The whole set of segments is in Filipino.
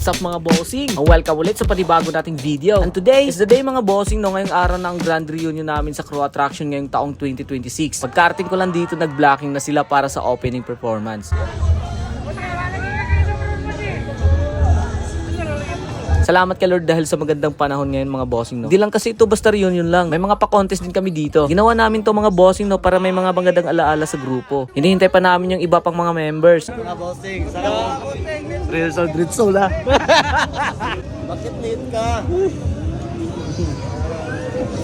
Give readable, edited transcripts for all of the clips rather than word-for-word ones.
What's up mga bossing? Welcome ulit sa panibago nating video. And today is the day mga bossing no, ngayong araw na ang grand reunion namin sa crew attraction ngayong taong 2026. Pagkarting ko lang dito, nag-blocking na sila para sa opening performance. Salamat kay Lord dahil sa magandang panahon ngayon mga bossing no. Hindi lang kasi ito basta reunion lang. May mga pa-contest din kami dito. Ginawa namin to mga bossing no para may mga magandang alaala sa grupo. Hinihintay pa namin yung iba pang mga members. Mga bossing, sana real soul, great soul ha. Bakit need ka?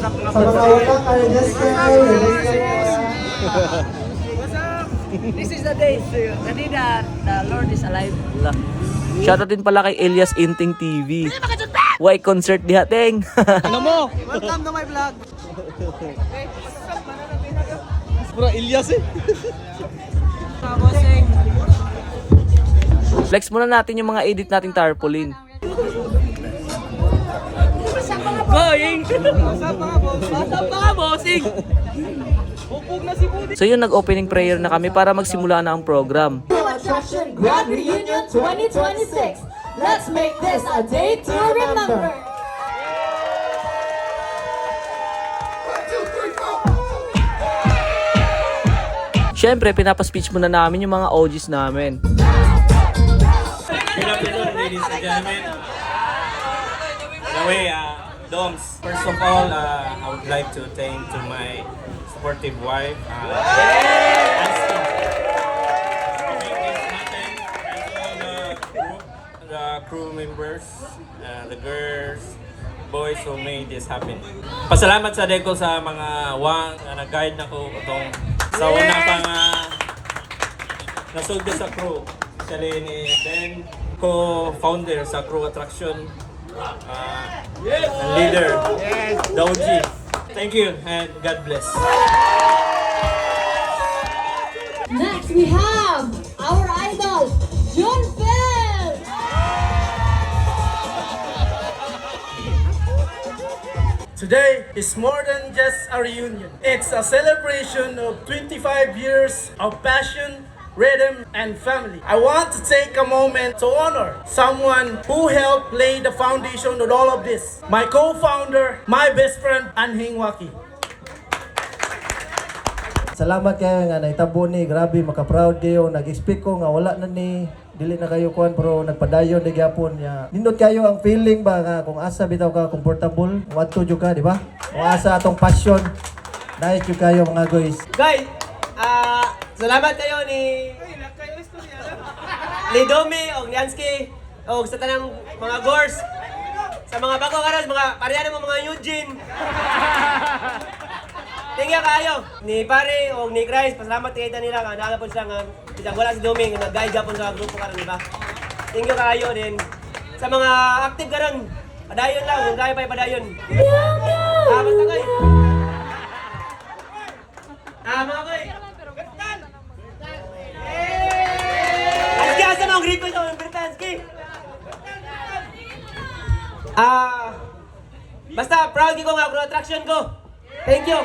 Sa mga utang, just This is the day, the day that the Lord is alive. Shoutout din pala kay Elias Inting TV. Why concert di hateng? Ano mo? Welcome to my vlog. Pura Ilyas eh. Flex muna natin yung mga edit nating tarpaulin. Going! What's up mga bossing? So yun, nag-opening prayer na kami para magsimula na ang program. Attraction Grand Reunion 2026. Let's make this a day to remember. Siyempre, pinapa-speech muna namin yung mga OGs namin. Good afternoon, ladies and gentlemen. Anyway, Doms, first of all, I would like to thank to my supportive wife, Ashley, for making this happen, and to all the crew members, the girls, boys who made this happen. Pasalamat sa Deco sa mga wang na nag-guide na ko itong sa una pang nasuldo sa crew. Actually ni Ben, co-founder sa crew attraction, and leader, the OG. Thank you and God bless. Next we have our idol, John Phil. Today is more than just a reunion. It's a celebration of 25 years of passion, rhythm, and family. I want to take a moment to honor someone who helped lay the foundation of all of this. My co-founder, my best friend, Anhing Waki. Salamat kayo nga naitabo ni, grabe maka-proud kayo. Nag-expect ko nga wala na ni dili na kayo kuan pero nagpadayon ni gyapon niya. Nindot kayo ang feeling ba nga kung asa bitaw ka comfortable, what to jud ka, di ba? Kung asa atong passion. Nice jud kayo mga guys. Guys, salamat kayo ni Domi o ni Ansky o sa tanang mga gors. Sa mga bago karas, mga pareha mo mga Eugene. Tingnan kayo ni Pare o ni Christ, pasalamat kayo nila nga naalapon sila nga bisag wala si Domi nga nag-guide japon sa grupo karon, di ba? Tingnan kayo din sa mga active karon. Padayon lang, kung kaya pa padayon. Basta kayo. Mga koy. Aski asa mo ang grito nyo, Bertansky. Basta proud ko nga crew attraction ko. Thank you.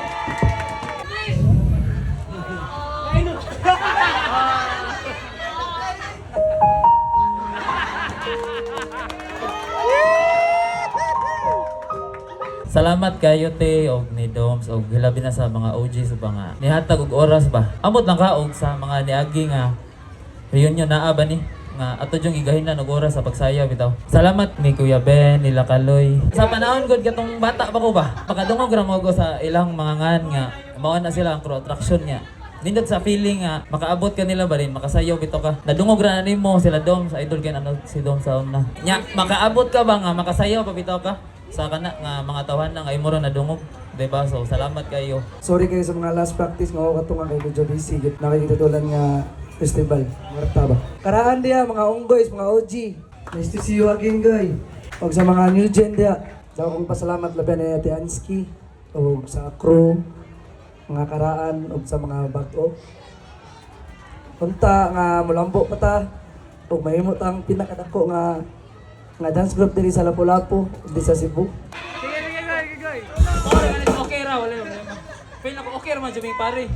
Salamat kayo te og ni Doms og hilabi na sa mga OGs ba nga nihatag og oras ba. Amot lang ka og sa mga niagi nga reunion naa ba ni nga ato jung igahinlan og oras sa pagsayaw bitaw. Salamat ni Kuya Ben, nila Kaloy. Sa panahon gud katong bata pa ko ba. Pagkadungog ra mo ko sa ilang mga ngan nga mao na sila ang crew attraction niya. Nindot sa feeling nga makaabot ka nila ba rin, makasayaw bitaw ka. Nadungog ra na nimo sila Doms, idol kay ano si Doms sa una. Nya makaabot ka ba nga makasayaw pa bitaw ka? Sa kana nga mga tawhan na nga imo ra nadungog, diba? So salamat kayo. Sorry kayo sa mga last practice nga ako katungan kay Medyo busy git nakikitutulan nga festival. Marta ba? Karaan dia mga unggoys, mga OG. Nice to see you again, guys. Og sa mga new gen dia. Sa akong pasalamat labi ni Ate Ansky og sa crew, mga karaan og sa mga bago. Punta nga mulambo pa ta. Og mahimo tang pinakadako nga dance group diri sa Lapu-Lapu, di sa Cebu. Okay ra wala. Feel ako okay ra man jud pare.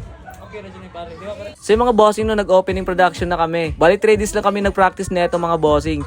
Okay ra jud pare. Di ba pare? So yung mga bossing no, nag-opening production na kami. Bali 3 days lang kami nag-practice neto mga bossing.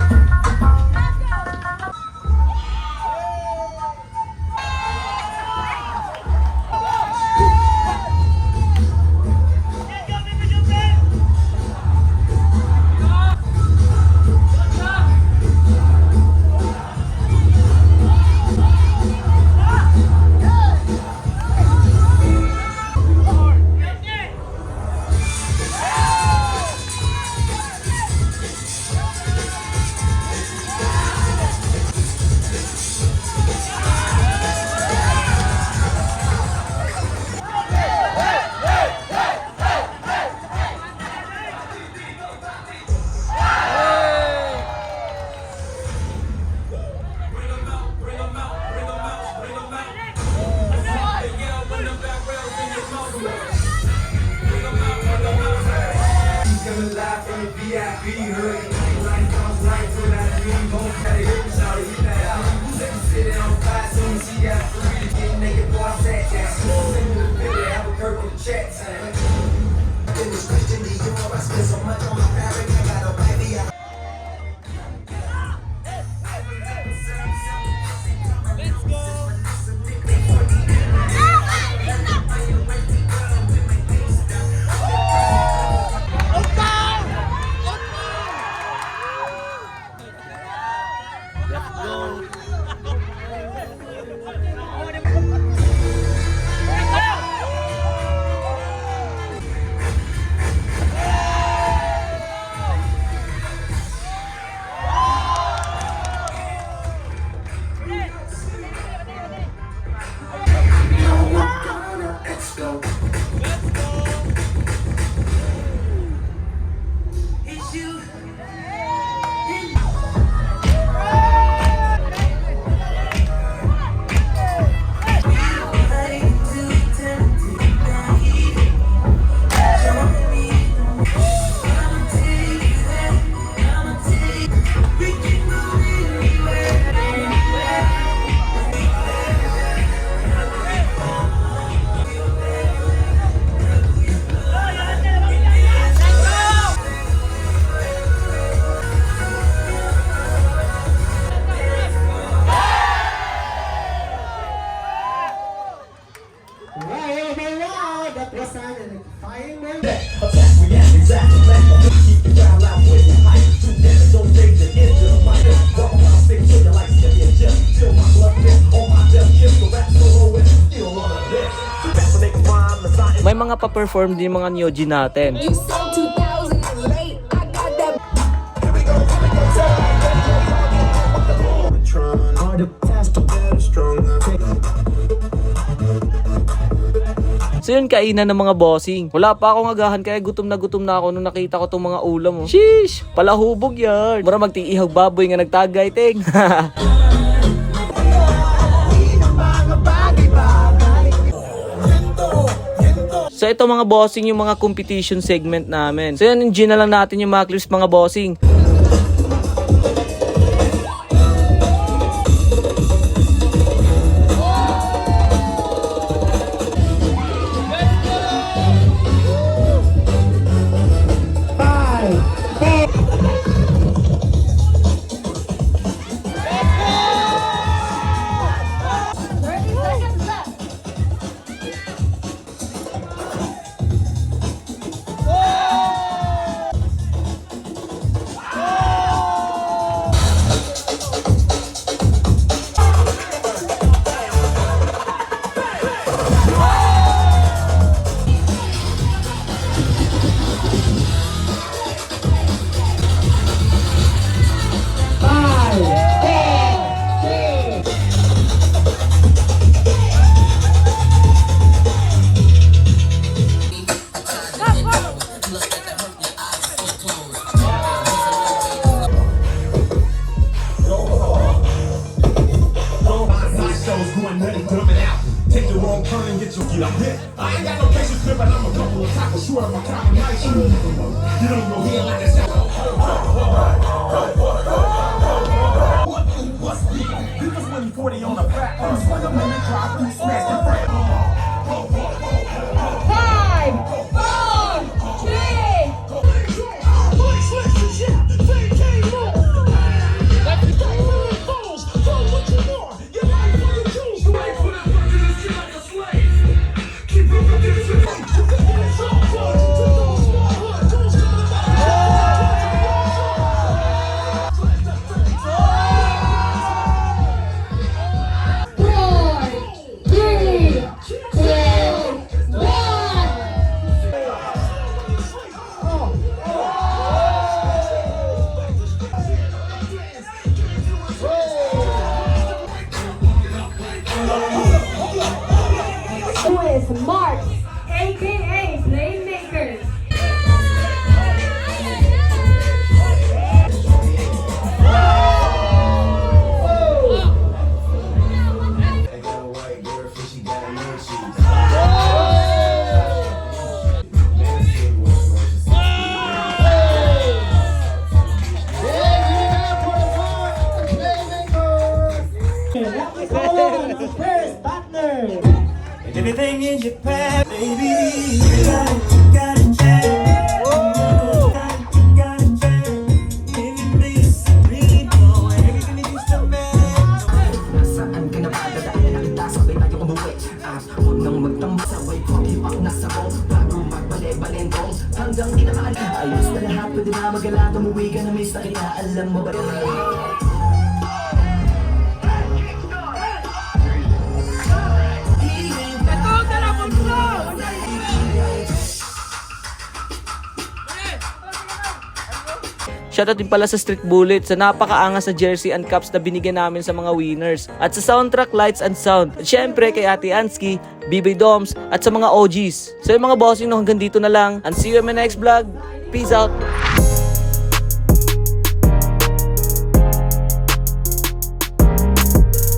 May mga pa-perform din mga Nyoji natin. You said 2000 and late. I got that. So yun, kainan ng mga bossing. Wala pa akong agahan kaya gutom na ako nung nakita ko tong mga ulam. Oh. Sheesh! Palahubog yan. Mura magtiihag baboy nga nagtagay, ting. So ito mga bossing yung mga competition segment namin. So yan, enjoy na lang natin yung mga clips mga bossing. With Mark, aka Playmakers. our first partner. Everything in your past, baby. You got a chance. Got a chance. Baby, please, really go. Everything is so bad. Saan ka na ba dadaan na kita sabay tayo umuwi at huwag nang magtambak sabay ko hipak na sa ko bago magbale-balentong hanggang di na maalis ayos na lahat pwede na magala tumuwi ka na miss na kita alam mo ba Shoutout din pala sa Street Bullets sa napakaangas na jersey and cups na binigyan namin sa mga winners. At sa Soundtrack Lights and Sound. At syempre kay Ate Ansky, BB Doms, at sa mga OGs. So yung mga bossing no, hanggang dito na lang. And see you in my next vlog. Peace out!